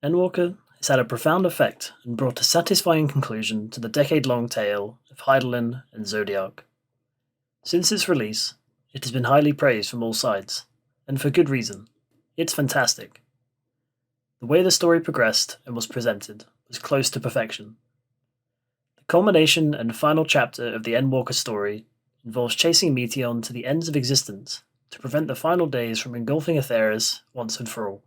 Endwalker has had a profound effect and brought a satisfying conclusion to the decade-long tale of Hydaelyn and Zodiark. Since its release, it has been highly praised from all sides, and for good reason. It's fantastic. The way the story progressed and was presented was close to perfection. The culmination and final chapter of the Endwalker story involves chasing Meteion to the ends of existence to prevent the final days from engulfing Atheris once and for all.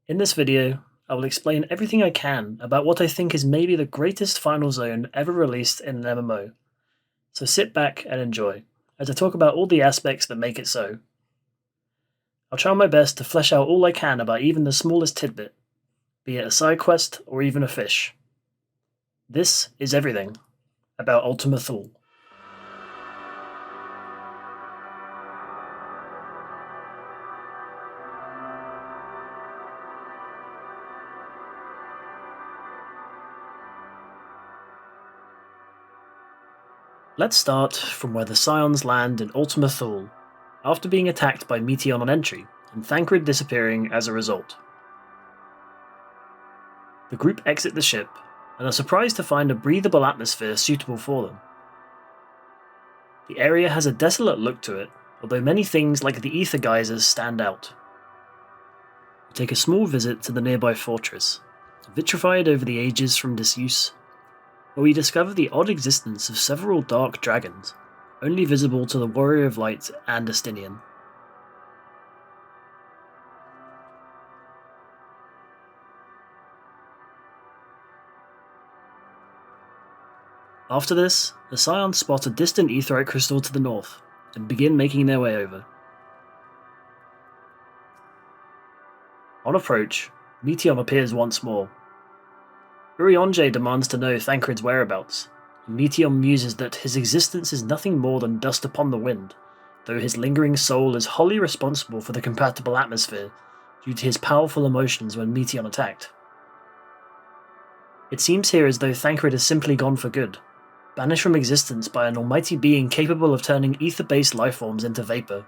In this video, I will explain everything I can about what I think is maybe the greatest final zone ever released in an MMO, so sit back and enjoy, as I talk about all the aspects that make it so. I'll try my best to flesh out all I can about even the smallest tidbit, be it a side quest or even a fish. This is everything about Ultima Thule. Let's start from where the Scions land in Ultima Thule, after being attacked by Meteion on entry, and Thancred disappearing as a result. The group exit the ship, and are surprised to find a breathable atmosphere suitable for them. The area has a desolate look to it, although many things like the ether geysers stand out. We take a small visit to the nearby fortress, vitrified over the ages from disuse, where we discover the odd existence of several dark dragons, only visible to the Warrior of Light and Astinian. After this, the Scions spot a distant aetheryte crystal to the north, and begin making their way over. On approach, Meteion appears once more. Urianger demands to know Thancred's whereabouts, and Meteion muses that his existence is nothing more than dust upon the wind, though his lingering soul is wholly responsible for the compatible atmosphere due to his powerful emotions when Meteion attacked. It seems here as though Thancred has simply gone for good, banished from existence by an almighty being capable of turning ether-based lifeforms into vapor.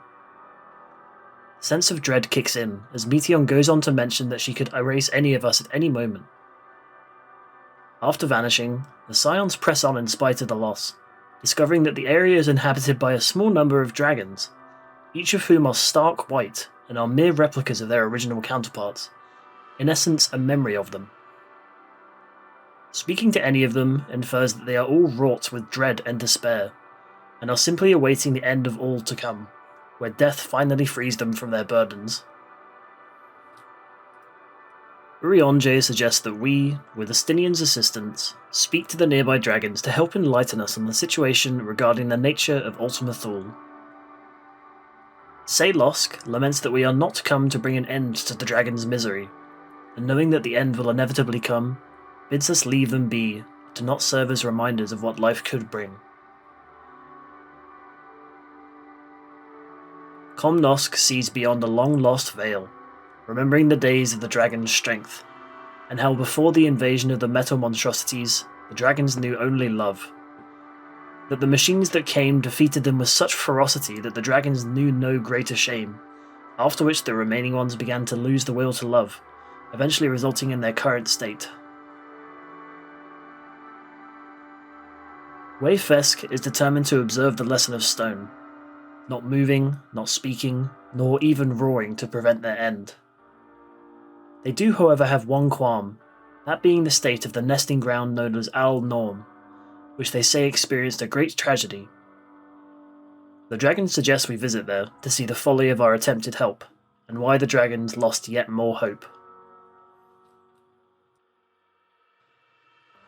Sense of dread kicks in as Meteion goes on to mention that she could erase any of us at any moment. After vanishing, the Scions press on in spite of the loss, discovering that the area is inhabited by a small number of dragons, each of whom are stark white and are mere replicas of their original counterparts, in essence a memory of them. Speaking to any of them infers that they are all wrought with dread and despair, and are simply awaiting the end of all to come, where death finally frees them from their burdens. Urianger suggests that we, with Astinian's assistance, speak to the nearby dragons to help enlighten us on the situation regarding the nature of Ultima Thule. Saylosk laments that we are not come to bring an end to the dragon's misery, and knowing that the end will inevitably come, bids us leave them be, to not serve as reminders of what life could bring. Comnosk sees beyond a long-lost veil, remembering the days of the dragon's strength, and how before the invasion of the metal monstrosities, the dragons knew only love. That the machines that came defeated them with such ferocity that the dragons knew no greater shame, after which the remaining ones began to lose the will to love, eventually resulting in their current state. Wayfesk is determined to observe the lesson of stone, not moving, not speaking, nor even roaring to prevent their end. They do, however, have one qualm, that being the state of the nesting ground known as Al Norm, which they say experienced a great tragedy. The dragons suggest we visit there to see the folly of our attempted help, and why the dragons lost yet more hope.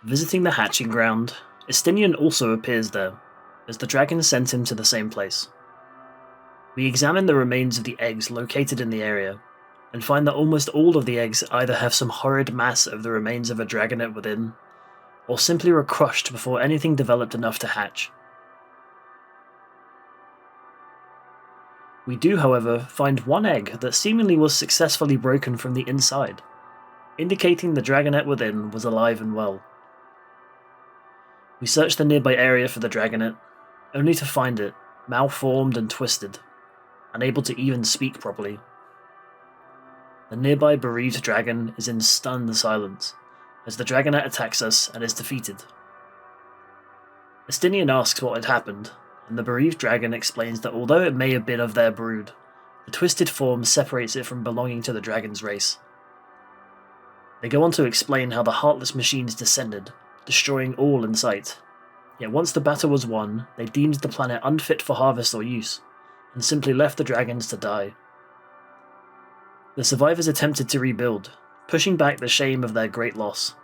Visiting the hatching ground, Astinian also appears there, as the dragons sent him to the same place. We examine the remains of the eggs located in the area, and find that almost all of the eggs either have some horrid mass of the remains of a dragonet within, or simply were crushed before anything developed enough to hatch. We do, however, find one egg that seemingly was successfully broken from the inside, indicating the dragonet within was alive and well. We search the nearby area for the dragonet, only to find it malformed and twisted, unable to even speak properly. The nearby bereaved dragon is in stunned silence, as the dragonette attacks us and is defeated. Estinian asks what had happened, and the bereaved dragon explains that although it may have been of their brood, the twisted form separates it from belonging to the dragon's race. They go on to explain how the heartless machines descended, destroying all in sight. Yet once the battle was won, they deemed the planet unfit for harvest or use, and simply left the dragons to die. The survivors attempted to rebuild, pushing back the shame of their great loss,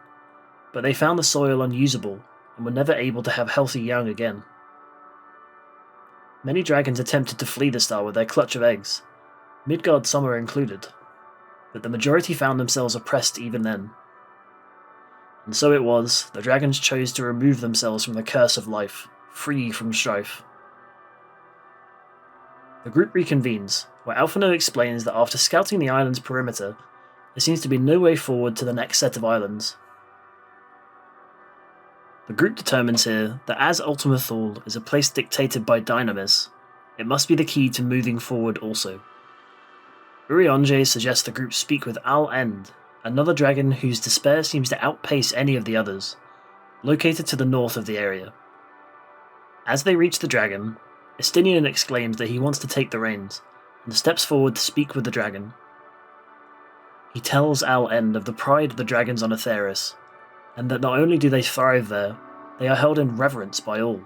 but they found the soil unusable and were never able to have healthy young again. Many dragons attempted to flee the star with their clutch of eggs, Midgard Summer included, but the majority found themselves oppressed even then. And so it was, the dragons chose to remove themselves from the curse of life, free from strife. The group reconvenes, where Alphino explains that after scouting the island's perimeter, there seems to be no way forward to the next set of islands. The group determines here that as Ultima Thule is a place dictated by Dynamis, it must be the key to moving forward also. Urianger suggests the group speak with Al End, another dragon whose despair seems to outpace any of the others, located to the north of the area. As they reach the dragon, Estinian exclaims that he wants to take the reins, and steps forward to speak with the dragon. He tells Al End of the pride of the dragons on Aetheris, and that not only do they thrive there, they are held in reverence by all.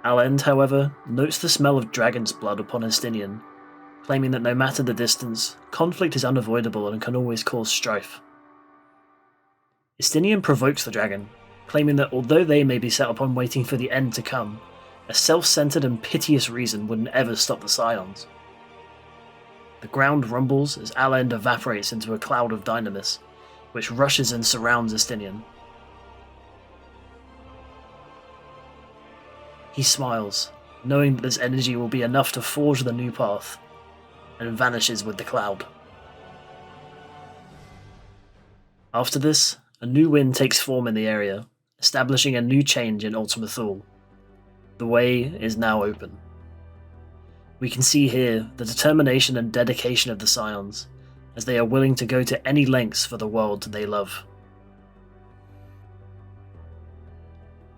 Al End, however, notes the smell of dragon's blood upon Estinian, claiming that no matter the distance, conflict is unavoidable and can always cause strife. Estinian provokes the dragon, claiming that although they may be set upon waiting for the end to come, a self-centered and piteous reason wouldn't ever stop the Scions. The ground rumbles as Al End evaporates into a cloud of dynamis, which rushes and surrounds Estinian. He smiles, knowing that this energy will be enough to forge the new path, and vanishes with the cloud. After this, a new wind takes form in the area, establishing a new change in Ultima Thule. The way is now open. We can see here the determination and dedication of the Scions, as they are willing to go to any lengths for the world they love.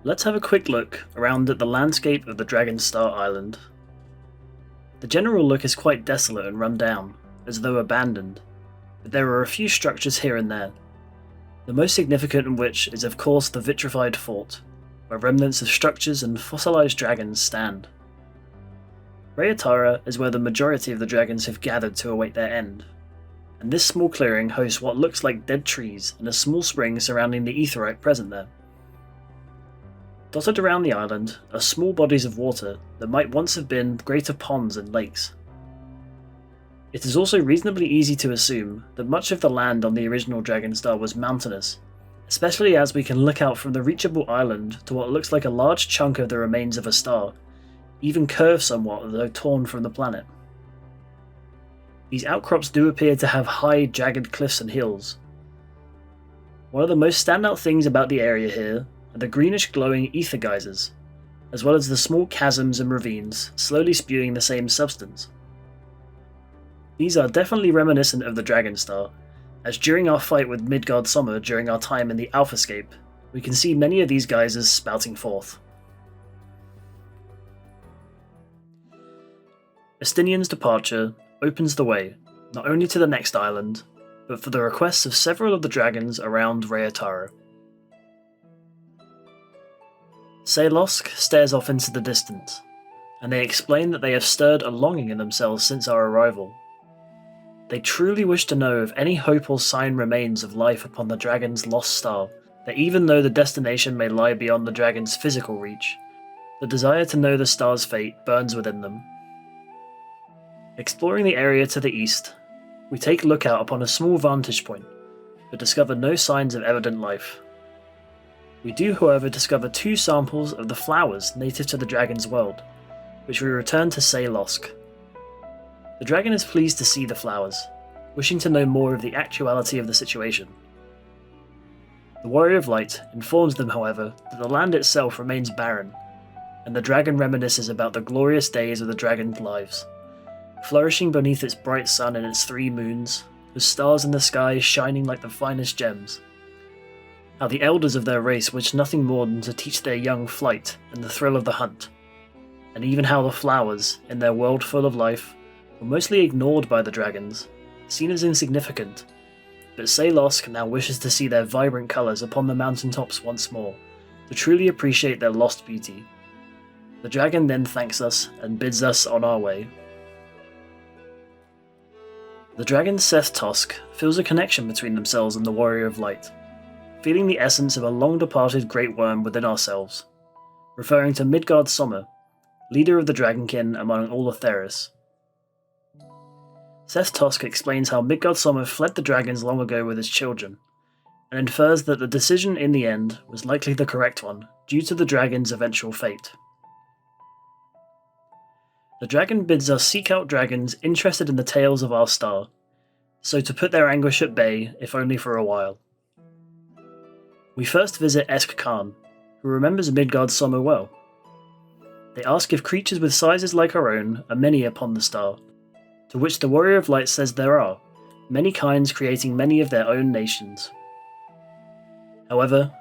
Let's have a quick look around at the landscape of the Dragon Star Island. The general look is quite desolate and run down, as though abandoned, but there are a few structures here and there, the most significant of which is of course the vitrified fort, where remnants of structures and fossilized dragons stand. Rayatara is where the majority of the dragons have gathered to await their end, and this small clearing hosts what looks like dead trees and a small spring surrounding the aetheryte present there. Dotted around the island are small bodies of water that might once have been greater ponds and lakes. It is also reasonably easy to assume that much of the land on the original Dragonstar was mountainous, especially as we can look out from the reachable island to what looks like a large chunk of the remains of a star, even curved somewhat though torn from the planet. These outcrops do appear to have high, jagged cliffs and hills. One of the most standout things about the area here are the greenish glowing ether geysers, as well as the small chasms and ravines slowly spewing the same substance. These are definitely reminiscent of the Dragonstar, as during our fight with Midgard Summer during our time in the Alphascape, we can see many of these geysers spouting forth. Estinian's departure opens the way, not only to the next island, but for the requests of several of the dragons around Rayatara. Salosk stares off into the distance, and they explain that they have stirred a longing in themselves since our arrival. They truly wish to know if any hope or sign remains of life upon the dragon's lost star, that even though the destination may lie beyond the dragon's physical reach, the desire to know the star's fate burns within them. Exploring the area to the east, we take a look out upon a small vantage point, but discover no signs of evident life. We do, however, discover 2 samples of the flowers native to the dragon's world, which we return to Salosk. The dragon is pleased to see the flowers, wishing to know more of the actuality of the situation. The Warrior of Light informs them, however, that the land itself remains barren, and the dragon reminisces about the glorious days of the dragon's lives, flourishing beneath its bright sun and its 3 moons, with stars in the sky shining like the finest gems. How the elders of their race wished nothing more than to teach their young flight and the thrill of the hunt, and even how the flowers, in their world full of life, were mostly ignored by the dragons, seen as insignificant, but Salosk now wishes to see their vibrant colours upon the mountaintops once more, to truly appreciate their lost beauty. The dragon then thanks us and bids us on our way. The dragon Seth Tosk feels a connection between themselves and the Warrior of Light, feeling the essence of a long-departed great worm within ourselves, referring to Midgard Sommer, leader of the Dragonkin among all of Theris. Seth Tosk explains how Midgard Sommer fled the dragons long ago with his children, and infers that the decision in the end was likely the correct one due to the dragon's eventual fate. The dragon bids us seek out dragons interested in the tales of our star, so to put their anguish at bay, if only for a while. We first visit Esk Khan, who remembers Midgard Sommer well. They ask if creatures with sizes like our own are many upon the star, to which the Warrior of Light says there are, many kinds creating many of their own nations. However,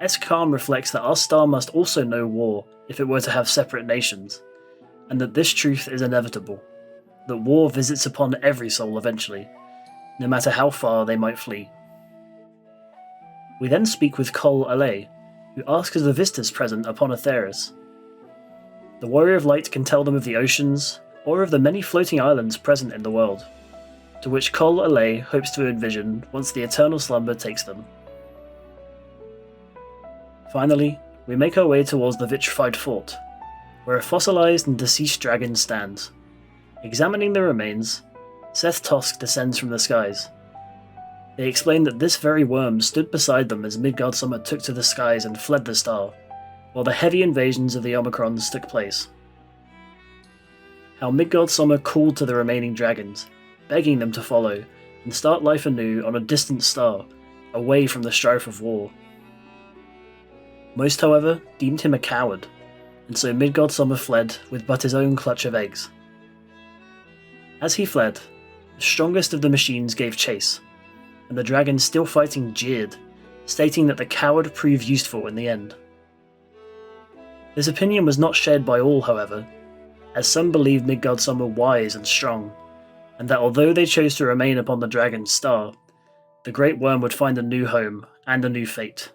Esk Khan reflects that our star must also know war if it were to have separate nations, and that this truth is inevitable, that war visits upon every soul eventually, no matter how far they might flee. We then speak with Kol Alei, who asks of the vistas present upon Atheris. The Warrior of Light can tell them of the oceans, or of the many floating islands present in the world, to which Kol Alei hopes to envision once the eternal slumber takes them. Finally, we make our way towards the vitrified fort, where a fossilized and deceased dragon stands. Examining the remains, Seth Tosk descends from the skies. They explain that this very worm stood beside them as Midgard Sommer took to the skies and fled the star, while the heavy invasions of the Omicrons took place. How Midgard Sommer called to the remaining dragons, begging them to follow and start life anew on a distant star, away from the strife of war. Most, however, deemed him a coward, and so Midgard Sommer fled with but his own clutch of eggs. As he fled, the strongest of the machines gave chase, and the dragons still fighting jeered, stating that the coward proved useful in the end. This opinion was not shared by all, however, as some believed Midgard Sommer wise and strong, and that although they chose to remain upon the dragon's star, the great worm would find a new home and a new fate.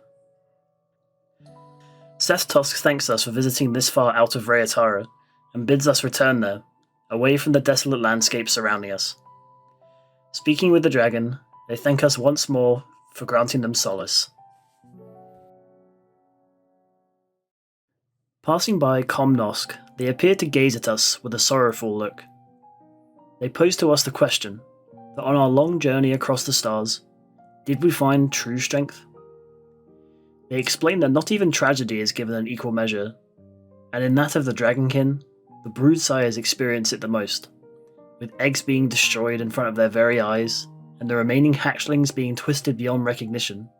Seth Tosk thanks us for visiting this far out of Rayatara, and bids us return there, away from the desolate landscape surrounding us. Speaking with the dragon, they thank us once more for granting them solace. Passing by Komnosk, they appear to gaze at us with a sorrowful look. They pose to us the question that on our long journey across the stars, did we find true strength? They explain that not even tragedy is given an equal measure, and in that of the Dragonkin, the brood sires experience it the most, with eggs being destroyed in front of their very eyes, and the remaining hatchlings being twisted beyond recognition.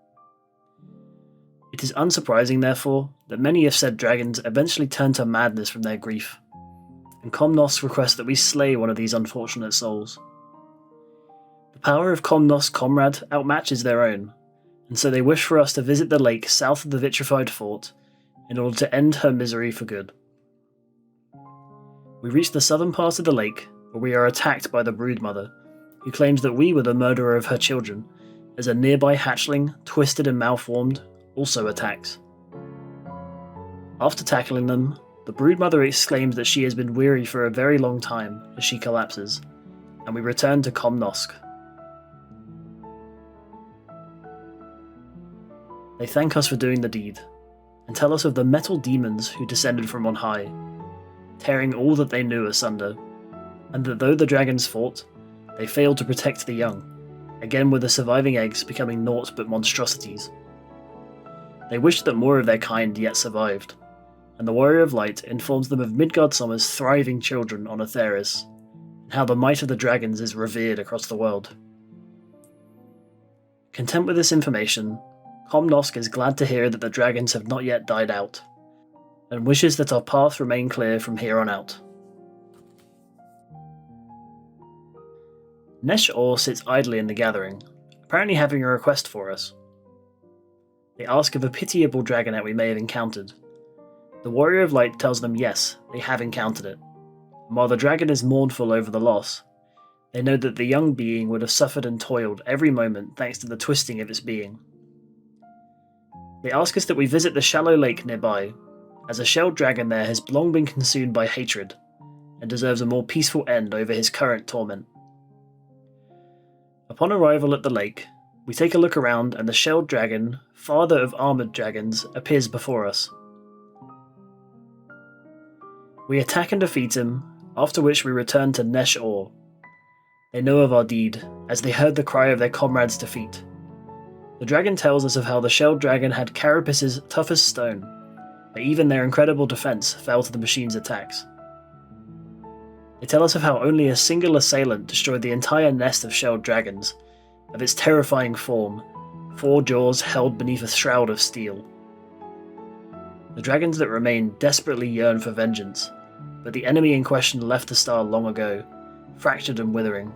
It is unsurprising, therefore, that many of said dragons eventually turn to madness from their grief, and Komnos requests that we slay one of these unfortunate souls. The power of Komnos' comrade outmatches their own, and so they wish for us to visit the lake south of the vitrified fort in order to end her misery for good. We reach the southern part of the lake, where we are attacked by the broodmother, who claims that we were the murderer of her children, as a nearby hatchling, twisted and malformed, also attacks. After tackling them, the broodmother exclaims that she has been weary for a very long time as she collapses, and we return to Komnosk. They thank us for doing the deed, and tell us of the metal demons who descended from on high, tearing all that they knew asunder, and that though the dragons fought, they failed to protect the young, again with the surviving eggs becoming naught but monstrosities. They wish that more of their kind yet survived, and the Warrior of Light informs them of Midgard Sommer's thriving children on Atheris, and how the might of the dragons is revered across the world. Content with this information, Komnosk is glad to hear that the dragons have not yet died out, and wishes that our path remain clear from here on out. Nesh-Or sits idly in the gathering, apparently having a request for us. They ask of a pitiable dragonette we may have encountered. The Warrior of Light tells them yes, they have encountered it, and while the dragon is mournful over the loss, they know that the young being would have suffered and toiled every moment thanks to the twisting of its being. They ask us that we visit the shallow lake nearby, as a shelled dragon there has long been consumed by hatred, and deserves a more peaceful end over his current torment. Upon arrival at the lake, we take a look around and the shelled dragon, father of armoured dragons, appears before us. We attack and defeat him, after which we return to Nesh-Or. They know of our deed, as they heard the cry of their comrades' defeat. The dragon tells us of how the shelled dragon had carapaces tough as stone, but even their incredible defense fell to the machine's attacks. They tell us of how only a single assailant destroyed the entire nest of shelled dragons, of its terrifying form, 4 jaws held beneath a shroud of steel. The dragons that remain desperately yearn for vengeance, but the enemy in question left the star long ago, fractured and withering.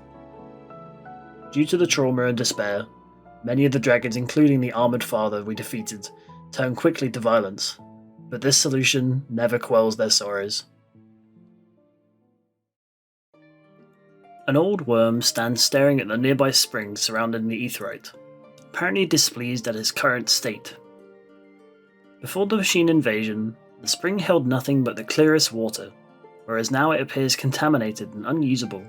Due to the trauma and despair, many of the dragons, including the armoured father we defeated, turn quickly to violence, but this solution never quells their sorrows. An old worm stands staring at the nearby spring surrounding the aetheryte, apparently displeased at his current state. Before the machine invasion, the spring held nothing but the clearest water, whereas now it appears contaminated and unusable.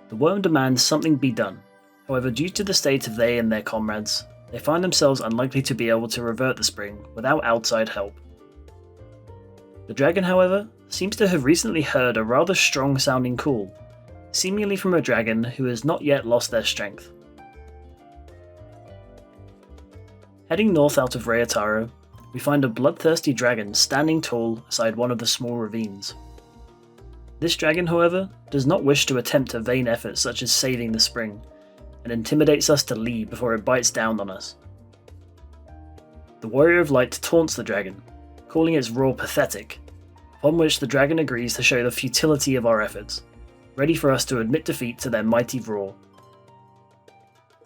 The worm demands something be done, however due to the state of they and their comrades, they find themselves unlikely to be able to revert the spring without outside help. The dragon, however, seems to have recently heard a rather strong sounding call, seemingly from a dragon who has not yet lost their strength. Heading north out of Rayatara, we find a bloodthirsty dragon standing tall beside one of the small ravines. This dragon, however, does not wish to attempt a vain effort such as saving the spring, and intimidates us to leave before it bites down on us. The Warrior of Light taunts the dragon, calling its roar pathetic, upon which the dragon agrees to show the futility of our efforts, ready for us to admit defeat to their mighty roar.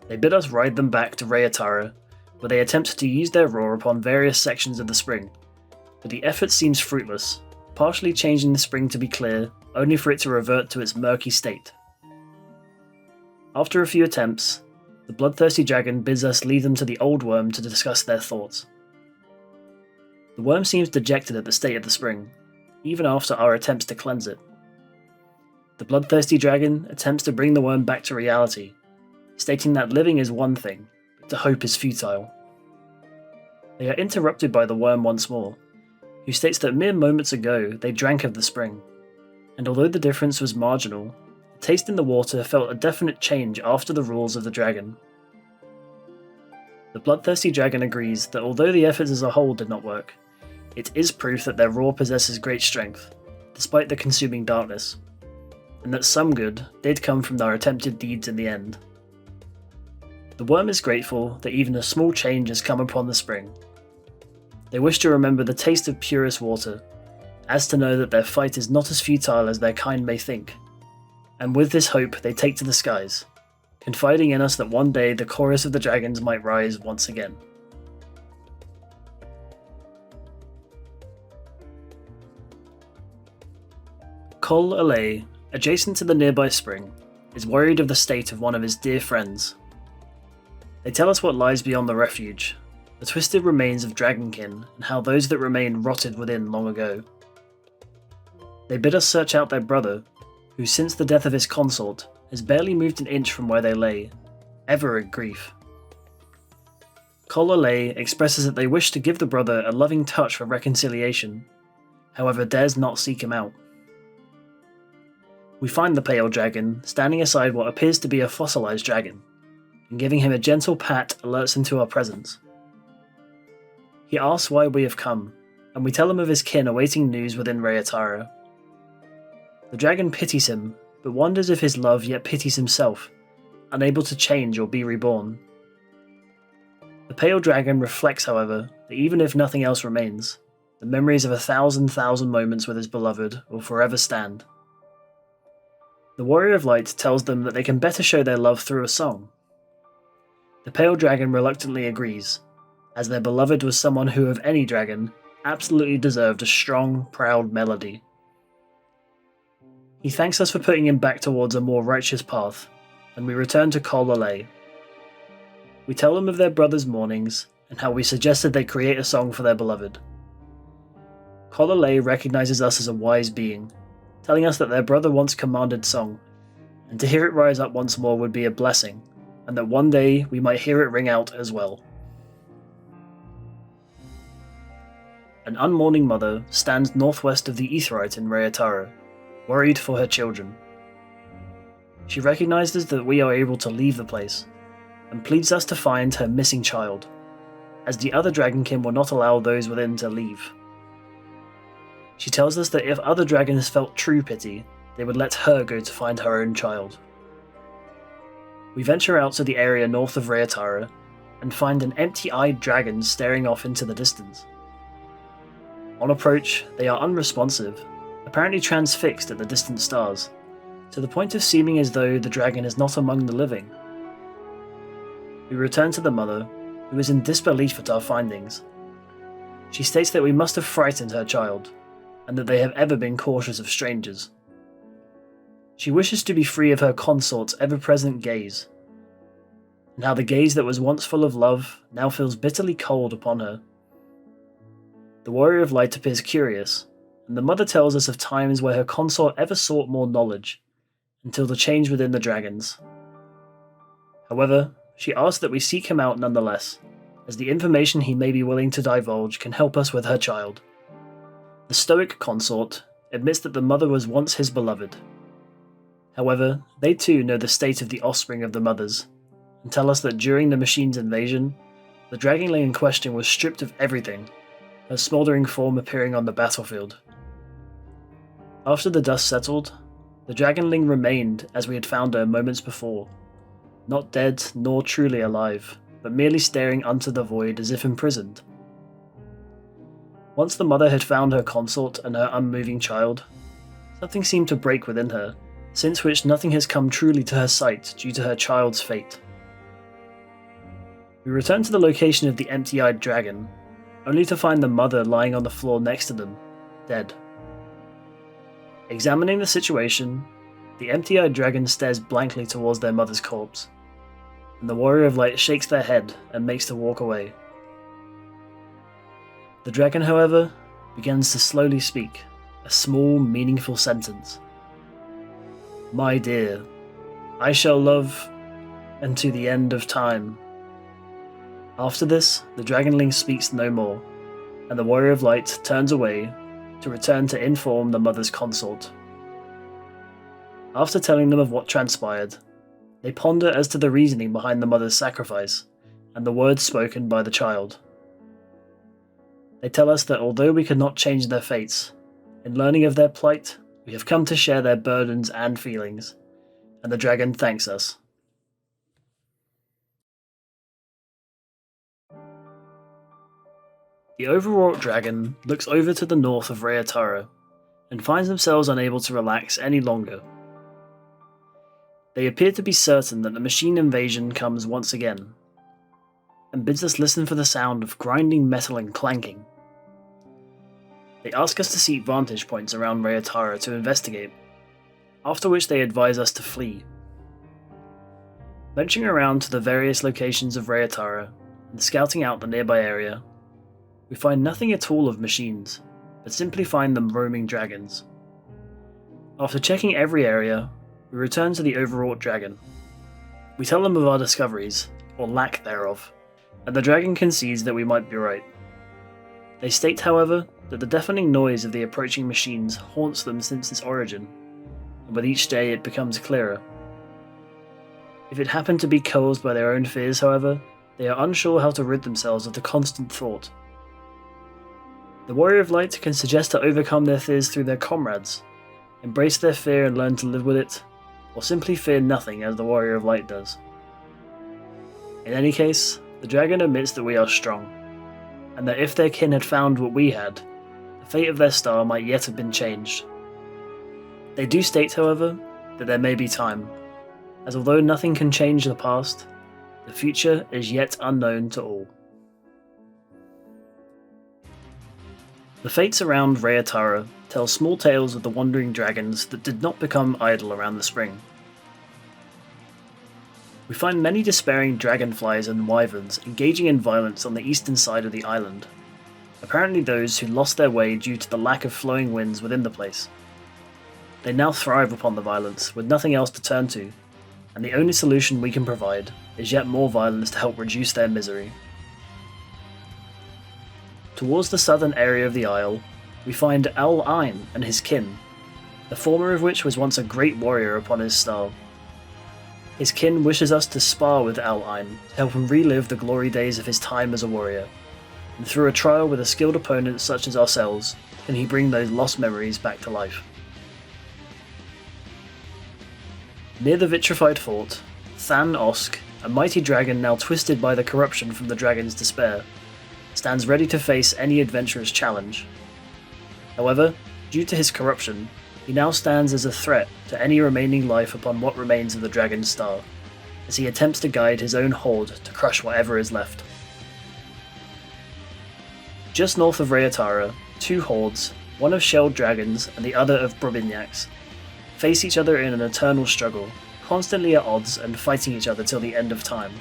They bid us ride them back to Rayatara, where they attempt to use their roar upon various sections of the spring, but the effort seems fruitless, partially changing the spring to be clear, only for it to revert to its murky state. After a few attempts, the bloodthirsty dragon bids us lead them to the old worm to discuss their thoughts. The worm seems dejected at the state of the spring, even after our attempts to cleanse it. The bloodthirsty dragon attempts to bring the worm back to reality, stating that living is one thing, but to hope is futile. They are interrupted by the worm once more, who states that mere moments ago they drank of the spring, and although the difference was marginal, the taste in the water felt a definite change after the rules of the dragon. The bloodthirsty dragon agrees that although the efforts as a whole did not work, it is proof that their roar possesses great strength, despite the consuming darkness, and that some good did come from their attempted deeds in the end. The worm is grateful that even a small change has come upon the spring. They wish to remember the taste of purest water, as to know that their fight is not as futile as their kind may think, and with this hope they take to the skies, confiding in us that one day the chorus of the dragons might rise once again. Kol Alay, adjacent to the nearby spring, is worried of the state of one of his dear friends. They tell us what lies beyond the refuge, the twisted remains of dragonkin, and how those that remain rotted within long ago. They bid us search out their brother, who since the death of his consort has barely moved an inch from where they lay, ever in grief. Kol Alay expresses that they wish to give the brother a loving touch for reconciliation, however dares not seek him out. We find the pale dragon standing aside what appears to be a fossilized dragon, and giving him a gentle pat alerts him to our presence. He asks why we have come, and we tell him of his kin awaiting news within Rayatara. The dragon pities him, but wonders if his love yet pities himself, unable to change or be reborn. The pale dragon reflects, however, that even if nothing else remains, the memories of 1,000 moments with his beloved will forever stand. The Warrior of Light tells them that they can better show their love through a song. The Pale Dragon reluctantly agrees, as their beloved was someone who, of any dragon, absolutely deserved a strong, proud melody. He thanks us for putting him back towards a more righteous path, and we return to Col Lay. We tell them of their brother's mournings, and how we suggested they create a song for their beloved. Col Lay recognizes us as a wise being, telling us that their brother once commanded song, and to hear it rise up once more would be a blessing, and that one day we might hear it ring out as well. An unmourning mother stands northwest of the Aetheryte in Rayatara, worried for her children. She recognizes that we are able to leave the place, and pleads us to find her missing child, as the other dragonkin will not allow those within to leave. She tells us that if other dragons felt true pity, they would let her go to find her own child. We venture out to the area north of Rayatara, and find an empty-eyed dragon staring off into the distance. On approach, they are unresponsive, apparently transfixed at the distant stars, to the point of seeming as though the dragon is not among the living. We return to the mother, who is in disbelief at our findings. She states that we must have frightened her child, and that they have ever been cautious of strangers. She wishes to be free of her consort's ever-present gaze, and how the gaze that was once full of love now feels bitterly cold upon her. The Warrior of Light appears curious, and the mother tells us of times where her consort ever sought more knowledge, until the change within the dragons. However, she asks that we seek him out nonetheless, as the information he may be willing to divulge can help us with her child. The stoic consort admits that the mother was once his beloved. However, they too know the state of the offspring of the mothers, and tell us that during the machine's invasion, the dragonling in question was stripped of everything, her smouldering form appearing on the battlefield. After the dust settled, the dragonling remained as we had found her moments before, not dead nor truly alive, but merely staring unto the void as if imprisoned. Once the mother had found her consort and her unmoving child, something seemed to break within her, since which nothing has come truly to her sight due to her child's fate. We return to the location of the empty-eyed dragon, only to find the mother lying on the floor next to them, dead. Examining the situation, the empty-eyed dragon stares blankly towards their mother's corpse, and the Warrior of Light shakes their head and makes to walk away. The dragon, however, begins to slowly speak, a small, meaningful sentence. "My dear, I shall love unto the end of time." After this, the dragonling speaks no more, and the Warrior of Light turns away to return to inform the mother's consort. After telling them of what transpired, they ponder as to the reasoning behind the mother's sacrifice, and the words spoken by the child. They tell us that although we could not change their fates, in learning of their plight, we have come to share their burdens and feelings, and the dragon thanks us. The overwrought dragon looks over to the north of Rayatara, and finds themselves unable to relax any longer. They appear to be certain that the machine invasion comes once again, and bids us listen for the sound of grinding metal and clanking. They ask us to seek vantage points around Rayatara to investigate, after which they advise us to flee. Venturing around to the various locations of Rayatara and scouting out the nearby area, we find nothing at all of machines, but simply find them roaming dragons. After checking every area, we return to the overwrought dragon. We tell them of our discoveries, or lack thereof, and the dragon concedes that we might be right. They state, however, that the deafening noise of the approaching machines haunts them since its origin, and with each day it becomes clearer. If it happened to be caused by their own fears, however, they are unsure how to rid themselves of the constant thought. The Warrior of Light can suggest to overcome their fears through their comrades, embrace their fear and learn to live with it, or simply fear nothing as the Warrior of Light does. In any case, the dragon admits that we are strong, and that if their kin had found what we had, the fate of their star might yet have been changed. They do state, however, that there may be time, as although nothing can change the past, the future is yet unknown to all. The fates around Rayatara tell small tales of the wandering dragons that did not become idle around the spring. We find many despairing dragonflies and wyverns engaging in violence on the eastern side of the island, apparently those who lost their way due to the lack of flowing winds within the place. They now thrive upon the violence, with nothing else to turn to, and the only solution we can provide is yet more violence to help reduce their misery. Towards the southern area of the isle, we find Al-Ain and his kin, the former of which was once a great warrior upon his star. His kin wishes us to spar with Al-Ain to help him relive the glory days of his time as a warrior, and through a trial with a skilled opponent such as ourselves, can he bring those lost memories back to life. Near the vitrified fort, Than Osk, a mighty dragon now twisted by the corruption from the dragon's despair, stands ready to face any adventurous challenge. However, due to his corruption, he now stands as a threat to any remaining life upon what remains of the dragon's star, as he attempts to guide his own horde to crush whatever is left. Just north of Rayatara, two hordes, one of shelled dragons and the other of Brobignacs, face each other in an eternal struggle, constantly at odds and fighting each other till the end of time.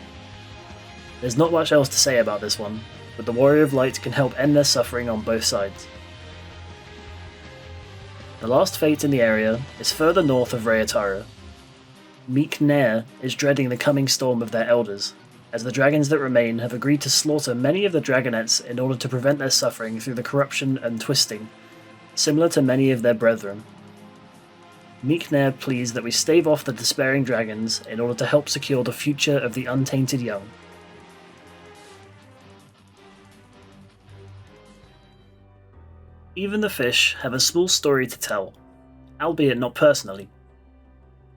There's not much else to say about this one, but the Warrior of Light can help end their suffering on both sides. The last fate in the area is further north of Rayatara. Meek Nair is dreading the coming storm of their elders, as the dragons that remain have agreed to slaughter many of the dragonettes in order to prevent their suffering through the corruption and twisting, similar to many of their brethren. Meek Nair pleads that we stave off the despairing dragons in order to help secure the future of the untainted young. Even the fish have a small story to tell, albeit not personally.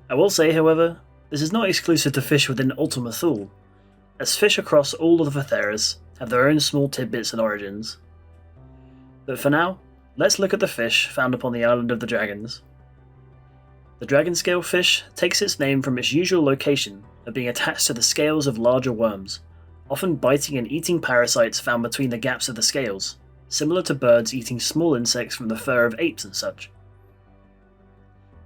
I will say, however, this is not exclusive to fish within Ultima Thule, as fish across all of the Theras have their own small tidbits and origins. But for now, let's look at the fish found upon the Island of the Dragons. The dragon scale fish takes its name from its usual location of being attached to the scales of larger worms, often biting and eating parasites found between the gaps of the scales, similar to birds eating small insects from the fur of apes and such.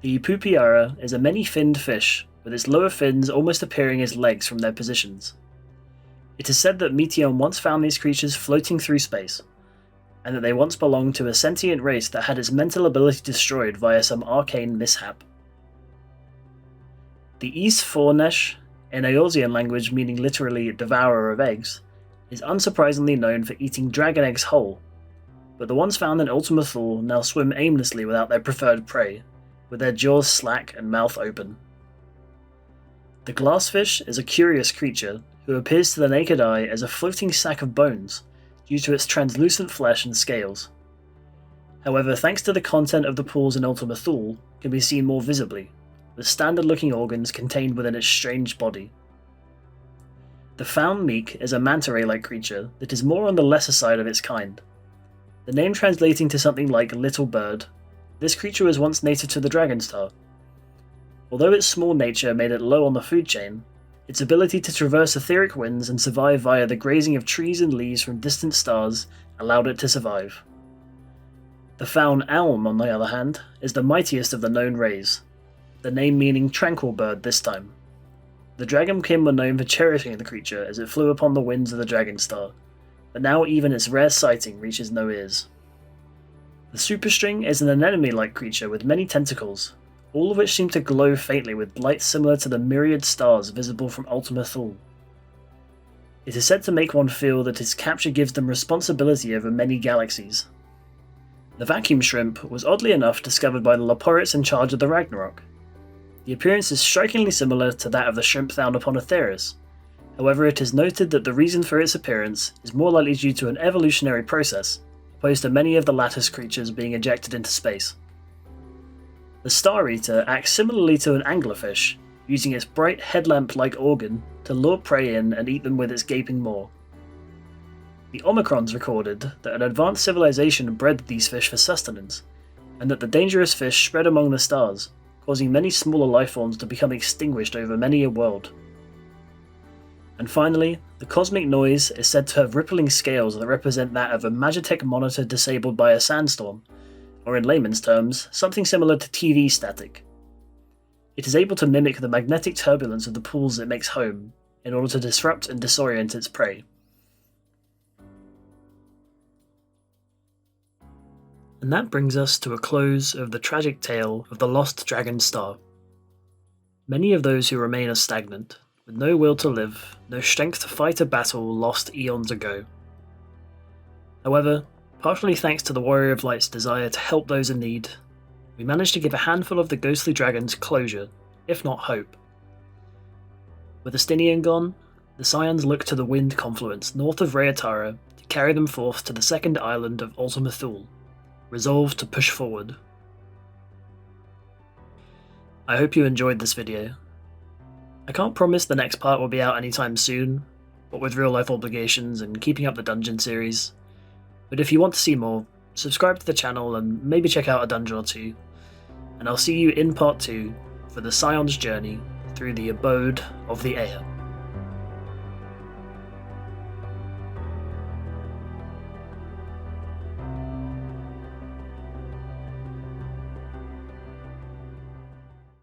The Pupiara is a many-finned fish, with its lower fins almost appearing as legs from their positions. It is said that Meteon once found these creatures floating through space, and that they once belonged to a sentient race that had its mental ability destroyed via some arcane mishap. The East Fornesh, in Eorzean language meaning literally devourer of eggs, is unsurprisingly known for eating dragon eggs whole, but the ones found in Ultima Thule now swim aimlessly without their preferred prey, with their jaws slack and mouth open. The glassfish is a curious creature who appears to the naked eye as a floating sack of bones due to its translucent flesh and scales. However, thanks to the content of the pools in Ultima Thule, can be seen more visibly, with standard-looking organs contained within its strange body. The Faun Meek is a manta ray-like creature that is more on the lesser side of its kind. The name translating to something like little bird, this creature was once native to the Dragonstar. Although its small nature made it low on the food chain, its ability to traverse etheric winds and survive via the grazing of trees and leaves from distant stars allowed it to survive. The Faun Alm, on the other hand, is the mightiest of the known rays, the name meaning tranquil bird this time. The Dragonkin were known for cherishing the creature as it flew upon the winds of the Dragonstar, but now even its rare sighting reaches no ears. The Superstring is an anemone-like creature with many tentacles, all of which seem to glow faintly with light similar to the myriad stars visible from Ultima Thule. It is said to make one feel that its capture gives them responsibility over many galaxies. The Vacuum Shrimp was oddly enough discovered by the Leporits in charge of the Ragnarok. The appearance is strikingly similar to that of the shrimp found upon Atheris. However, it is noted that the reason for its appearance is more likely due to an evolutionary process, opposed to many of the latter's creatures being ejected into space. The Star Eater acts similarly to an anglerfish, using its bright headlamp-like organ to lure prey in and eat them with its gaping maw. The Omicrons recorded that an advanced civilization bred these fish for sustenance, and that the dangerous fish spread among the stars, causing many smaller lifeforms to become extinguished over many a world. And finally, the cosmic noise is said to have rippling scales that represent that of a Magitech monitor disabled by a sandstorm, or in layman's terms, something similar to TV static. It is able to mimic the magnetic turbulence of the pools it makes home, in order to disrupt and disorient its prey. And that brings us to a close of the tragic tale of the lost dragon star. Many of those who remain are stagnant, with no will to live, no strength to fight a battle lost eons ago. However, partially thanks to the Warrior of Light's desire to help those in need, we managed to give a handful of the ghostly dragons closure, if not hope. With Estinian gone, the Scions look to the wind confluence north of Rayatara to carry them forth to the second island of Ultima Thule, resolved to push forward. I hope you enjoyed this video. I can't promise the next part will be out anytime soon, what with real life obligations and keeping up the dungeon series, but if you want to see more, subscribe to the channel and maybe check out a dungeon or two, and I'll see you in part 2 for the Scion's journey through the abode of the Ea.